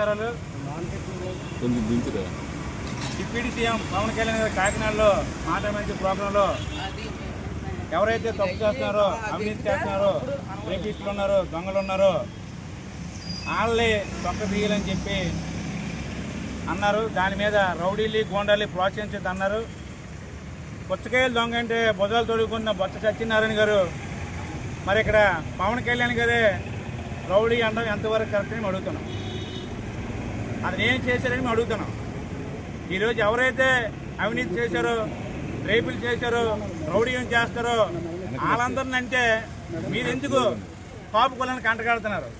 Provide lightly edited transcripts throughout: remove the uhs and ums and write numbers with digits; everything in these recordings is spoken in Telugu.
నమస్కారాలు. డిప్యూటీ సీఎం పవన్ కళ్యాణ్ గారు కాకినాడలో మాట మంచి ప్రోగ్రాంలో ఎవరైతే తప్పు చేస్తున్నారో, అవినీతి చేస్తున్నారో, రేపిస్టులు ఉన్నారో, దొంగలు ఉన్నారో వాళ్ళే తొక్క తీయాలని చెప్పి అన్నారు. దాని మీద రౌడీలు గోండాలు ప్రోత్సహించద్దు అన్నారు. పుచ్చకాయలు దొంగ అంటే బుధాలు తొడుగుకున్న బొత్స సత్యనారాయణ గారు మరి ఇక్కడ పవన్ కళ్యాణ్ గారే రౌడీ అనడం ఎంతవరకు కరెక్ట్ అని అడుగుతున్నాం. అది ఏం చేశారని మేము అడుగుతున్నాం. ఈరోజు ఎవరైతే అవినీతి చేశారో, రేపులు చేశారో, రౌడీయం చేస్తారో వాళ్ళందరిని అంటే మీరెందుకు కాపు కులానికి అంటగడుతున్నారు?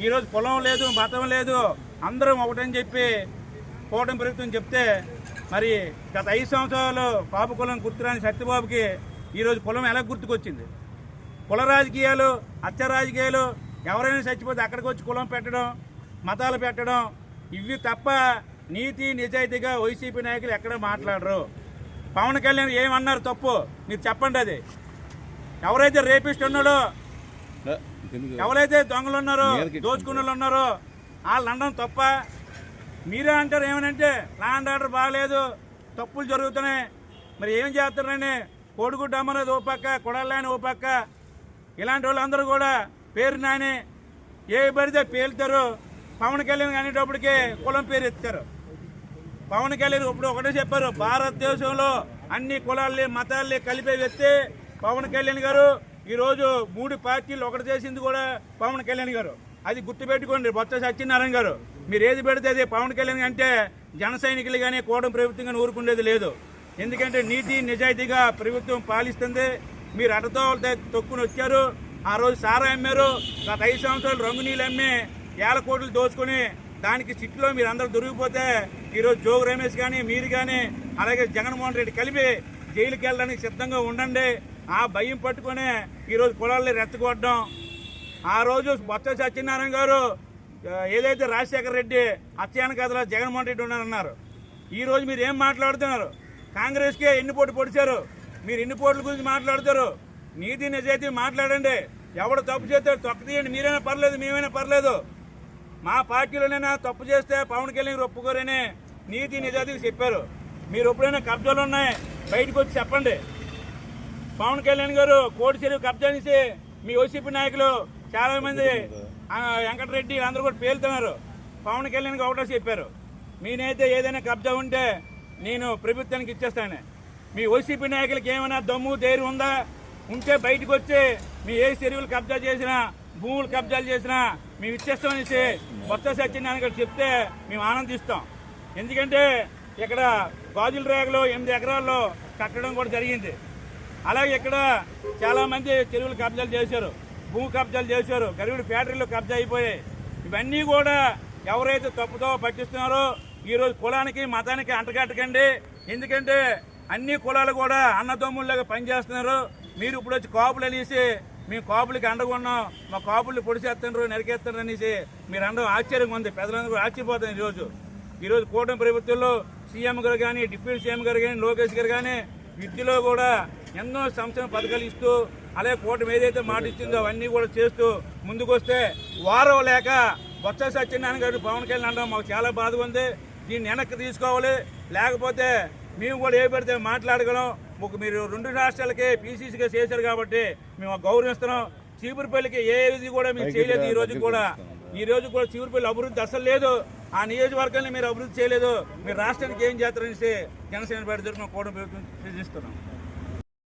ఈరోజు కులం లేదు, మతం లేదు, అందరం ఒకటని చెప్పి కూటమి ప్రభుత్వం చెప్తే మరి గత 5 సంవత్సరాలు కాపు కులం గుర్తురాని సత్యబాబుకి ఈరోజు కులం ఎలా గుర్తుకొచ్చింది? కుల రాజకీయాలు, హత్య రాజకీయాలు, ఎవరైనా చచ్చిపోతే అక్కడికి వచ్చి కులం పెట్టడం, మతాలు పెట్టడం, ఇవి తప్ప నీతి నిజాయితీగా వైసీపీ నాయకులు ఎక్కడ మాట్లాడరు. పవన్ కళ్యాణ్ ఏమన్నారు తప్పు మీరు చెప్పండి. అది ఎవరైతే రేపిస్ట్ ఉన్నాడో, ఎవరైతే దొంగలు ఉన్నారో, దోచుకున్న వాళ్ళు ఉన్నారో వాళ్ళు అనడం తప్ప. మీరే అంటారు ఏమనంటే లా అండ్ ఆర్డర్ బాగలేదు, తప్పులు జరుగుతున్నాయి, మరి ఏం చేస్తారని కోడిగుడ్డు అమ్మనేది ఓ పక్క, కొడాలని ఓ పక్క, ఇలాంటి వాళ్ళందరూ కూడా పేరు నాని ఏ పడితే పేలుతారు. పవన్ కళ్యాణ్ అనేటప్పటికే కులం పేరు ఎత్తారు. పవన్ కళ్యాణ్ ఇప్పుడు ఒకటే చెప్పారు, భారతదేశంలో అన్ని కులాల్ని మతాల్ని కలిపే వ్యక్తి పవన్ కళ్యాణ్ గారు. ఈరోజు 3 పార్టీలు ఒకటి చేసింది కూడా పవన్ కళ్యాణ్ గారు. అది గుర్తుపెట్టుకోండి. బొత్స సత్యనారాయణ గారు మీరు ఏది పెడితే అది పవన్ కళ్యాణ్ అంటే జన సైనికులు కానీ కూటమి ప్రభుత్వం కానీ ఊరుకునేది లేదు. ఎందుకంటే నీతి నిజాయితీగా ప్రభుత్వం పాలిస్తుంది. మీరు అటతో తొక్కుని వచ్చారు. ఆ రోజు సారా అమ్మారు. గత 5 సంవత్సరాలు రంగు నీళ్ళు అమ్మి 1,000 కోట్లు దోచుకొని దానికి సిట్లో మీరు అందరూ దొరికిపోతే ఈరోజు జోగు రమేష్ కానీ మీరు కానీ అలాగే జగన్మోహన్ రెడ్డి కలిపి జైలుకి వెళ్ళడానికి సిద్ధంగా ఉండండి. ఆ భయం పట్టుకొని ఈరోజు కులాల్ని రెచ్చగొట్టడం. ఆ రోజు బొత్స సత్యనారాయణ గారు ఏదైతే రాజశేఖర రెడ్డి హత్యాన కథలో జగన్మోహన్ రెడ్డి ఉన్నారన్నారు. ఈరోజు మీరు ఏం మాట్లాడుతున్నారు? కాంగ్రెస్కే ఎన్ని పోటీ పొడిచారు, మీరు ఎన్ని పోటీల గురించి మాట్లాడతారు? నీతి నిజాయితీ మాట్లాడండి. ఎవడు తప్పు చేస్తే తొక్క తీయండి. మీరైనా పర్లేదు, మేమైనా పర్లేదు. మా పార్టీలోనైనా తప్పు చేస్తే పవన్ కళ్యాణ్ ఒప్పుకోరని నీతి నిజాయితీ చెప్పారు. మీరు ఎప్పుడైనా కబ్జాలు ఉన్నాయి బయటకు వచ్చి చెప్పండి. పవన్ కళ్యాణ్ గారు కోటి చెరువు కబ్జా చేసి మీ వైసీపీ నాయకులు చాలా మంది వెంకటరెడ్డి అందరూ కూడా పేలుతున్నారు. పవన్ కళ్యాణ్ ఒకటే చెప్పారు, మీనైతే ఏదైనా కబ్జా ఉంటే నేను ప్రభుత్వానికి ఇచ్చేస్తాను. మీ వైసీపీ నాయకులకి ఏమైనా దమ్ము ధైర్యం ఉందా? ఉంటే బయటకు వచ్చి మీ ఏ చెరువులు కబ్జా చేసినా, భూములు కబ్జాలు చేసినా మేము ఇచ్చేస్తామనేసి బొత్స సత్యనారాయణ గారు చెప్తే మేము ఆనందిస్తాం. ఎందుకంటే ఇక్కడ గాజుల రేగలు 8 ఎకరాల్లో కట్టడం కూడా జరిగింది. అలాగే ఇక్కడ చాలామంది చెరువులు కబ్జాలు చేశారు, భూ కబ్జాలు చేశారు, గరివుడు ఫ్యాక్టరీలు కబ్జా అయిపోయాయి. ఇవన్నీ కూడా ఎవరైతే తప్పుతో పట్టిస్తున్నారో ఈరోజు కులానికి మతానికి అంటగట్టకండి. ఎందుకంటే అన్ని కులాలు కూడా అన్నదమ్ముల్లాగా పనిచేస్తున్నారు. మీరు ఇప్పుడు వచ్చి కాపులు అనేసి మేము కాపులకి అండగొన్నాం, మా కాపులు పొడిచేస్తున్నారు, నరికేస్తున్నారు అనేసి మీరు అందరూ ఆశ్చర్యంగా ఉంది. పెద్దలందరూ కూడా ఆశ్చర్యపోతున్నారు. ఈరోజు కూటమి ప్రభుత్వంలో సీఎం గారు కానీ, డిప్యూటీ సీఎం గారు కానీ, లోకేష్ గారు కానీ విద్యలో కూడా ఎన్నో సంక్షేమ పథకాలు ఇస్తూ అలాగే కూటమి ఏదైతే మాట ఇచ్చిందో అవన్నీ కూడా చేస్తూ ముందుకు వస్తే వారం లేక బొత్స సత్యనారాయణ గారు పవన్ కళ్యాణ్ అనడం మాకు చాలా బాధగా ఉంది. దీన్ని వెనక్కి తీసుకోవాలి, లేకపోతే మేము కూడా ఏ పెడితే మాట్లాడగలం. మీరు 2 రాష్ట్రాలకే పీసీసీగా చేశారు కాబట్టి మేము గౌరవిస్తున్నాం. చీపురుపల్లికి ఏది కూడా మీరు చేయలేదు. ఈ రోజు కూడా చీపురుపల్లి అభివృద్ధి అసలు లేదు. ఆ నియోజకవర్గాన్ని మీరు అభివృద్ధి చేయలేదు. మీరు రాష్ట్రానికి ఏం చేస్తారనేసి జనసేన పార్టీ తరఫున కూటమి ప్రభుత్వం సూచిస్తున్నాం.